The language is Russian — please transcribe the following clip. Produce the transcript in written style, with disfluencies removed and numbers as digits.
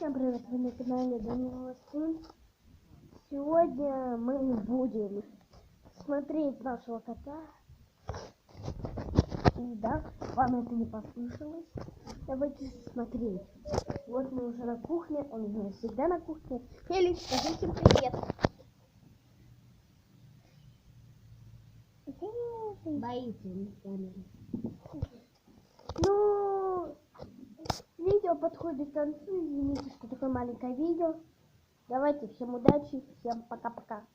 Всем привет, вы на канале Данила Сын. Сегодня мы будем смотреть нашего кота. И да, вам это не послышалось. Давайте смотреть. Вот мы уже на кухне, он у меня всегда на кухне. Феликс, скажи всем привет. Боится он камеры. Ну, видео подходит к концу. Извините, что такое маленькое видео. Давайте, всем удачи, всем пока-пока.